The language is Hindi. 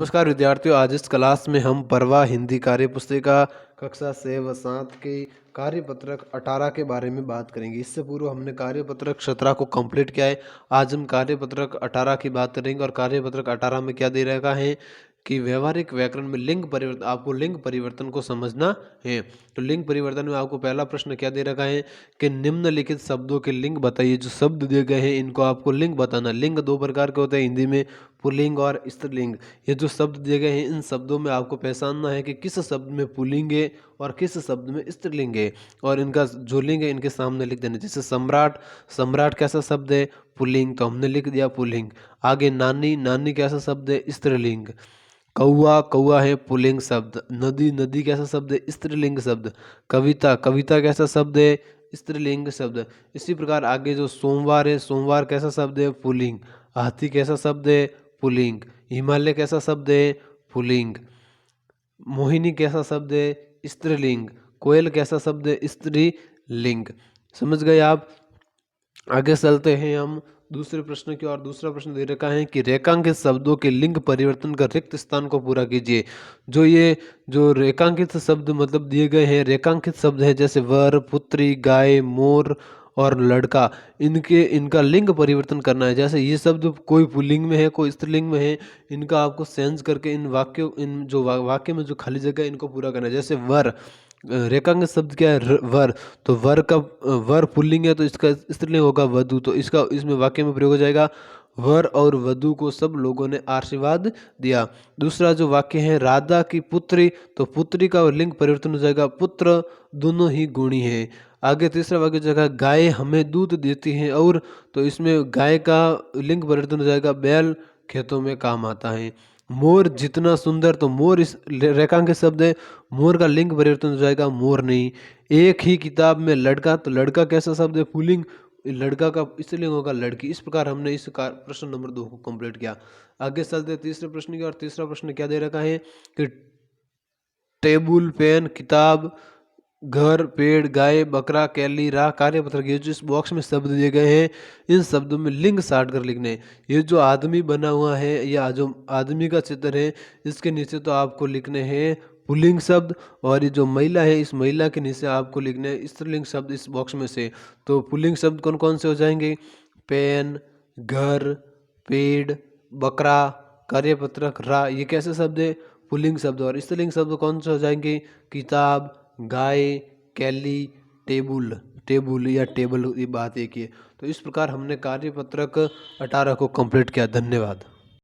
नमस्कार विद्यार्थियों, आज इस क्लास में हम परवा हिंदी कार्य पुस्तिका कक्षा 6 व 7 के कार्यपत्रक 18 के बारे में बात करेंगे। इससे पूर्व हमने कार्यपत्रक 17 को कंप्लीट किया है। आज हम कार्यपत्रक 18 की बात करेंगे और कार्यपत्रक 18 में क्या दे रखा है कि व्यवहारिक व्याकरण में लिंग परिवर्तन, आपको लिंग परिवर्तन को समझना है। तो लिंग परिवर्तन में आपको पहला प्रश्न क्या दे रखा है कि निम्नलिखित शब्दों के लिंग बताइए। जो शब्द दिए गए हैं इनको आपको लिंग बताना। लिंग दो प्रकार के होते हैं हिंदी में, पुल्लिंग और स्त्रीलिंग। ये जो शब्द दिए गए हैं इन शब्दों में आपको पहचानना है कि किस शब्द में पुल्लिंग है और किस शब्द में स्त्रीलिंग है, और इनका जो लिंग है इनके सामने लिख देना। जैसे सम्राट, सम्राट कैसा शब्द है? पुल्लिंग, तो हमने लिख दिया पुल्लिंग। आगे नानी, नानी कैसा शब्द है? स्त्रीलिंग। कौआ, कौआ है पुल्लिंग शब्द। नदी, नदी कैसा शब्द है? स्त्रीलिंग शब्द। कविता, कविता कैसा शब्द है? स्त्रीलिंग शब्द। इसी प्रकार आगे जो सोमवार है, सोमवार कैसा शब्द है? पुल्लिंग। हाथी कैसा शब्द है? पुल्लिंग। हिमालय कैसा शब्द है? पुल्लिंग। मोहिनी कैसा शब्द है? स्त्रीलिंग। कोयल कैसा शब्द है? स्त्रीलिंग। समझ गए आप? आगे चलते हैं हम दूसरे प्रश्न की और। दूसरा प्रश्न दे रखा है कि रेखांकित शब्दों के लिंग परिवर्तन कर रिक्त स्थान को पूरा कीजिए। जो रेखांकित शब्द मतलब दिए गए हैं, रेखांकित शब्द हैं जैसे वर, पुत्री, गाय, मोर और लड़का, इनका लिंग परिवर्तन करना है। जैसे ये शब्द कोई पुल्लिंग में है, कोई स्त्रीलिंग में है, इनका आपको सेंस करके इन जो वाक्य में जो खाली जगह है इनको पूरा करना है। जैसे वर, रेखांकित शब्द क्या है? वर। तो वर का वर पुल्लिंग है तो इसका स्त्रीलिंग होगा वधु। तो इसका इसमें वाक्य में प्रयोग हो जाएगा, वर और वधु को सब लोगों ने आशीर्वाद दिया। दूसरा जो वाक्य है राधा की पुत्री, तो पुत्री का लिंग परिवर्तन हो जाएगा पुत्र। दोनों ही गुणी हैं। आगे तीसरा वाक्य जगह गाय हमें दूध देती है और, तो इसमें गाय का लिंग परिवर्तन हो जाएगा बैल खेतों में काम आता है। मोर जितना सुंदर, तो मोर इस रेखांकित शब्द है, मोर का लिंग परिवर्तन हो जाएगा मोर नहीं। एक ही किताब में लड़का, तो लड़का कैसा शब्द है? पुल्लिंग। लड़का का स्त्रीलिंग होगा लड़की। इस प्रकार हमने प्रश्न नंबर 2 को कंप्लीट किया। आगे चलते तीसरे प्रश्न की और। तीसरा प्रश्न क्या दे रखा है कि टेबुल, पेन, किताब, घर, पेड़, गाय, बकरा, कैली, राह, कार्यपत्र, ये जो इस बॉक्स में शब्द दिए गए हैं इन शब्दों में लिंग साट कर लिखने। ये जो आदमी बना हुआ है या जो आदमी का चित्र है इसके नीचे तो आपको लिखने हैं पुल्लिंग शब्द, और ये जो महिला है इस महिला के नीचे आपको लिखने हैं स्त्रीलिंग शब्द इस बॉक्स में से। तो पुल्लिंग शब्द कौन कौन से हो जाएंगे? पेन, घर, पेड़, बकरा, कार्यपत्रक, राह, ये कैसे शब्द है? पुल्लिंग शब्द। और स्त्रीलिंग शब्द कौन से हो जाएंगे? किताब, गाय, कैली, टेबुल। टेबुल या टेबल, ये बात एक ही है। तो इस प्रकार हमने कार्यपत्रक 18 को कंप्लीट किया। धन्यवाद।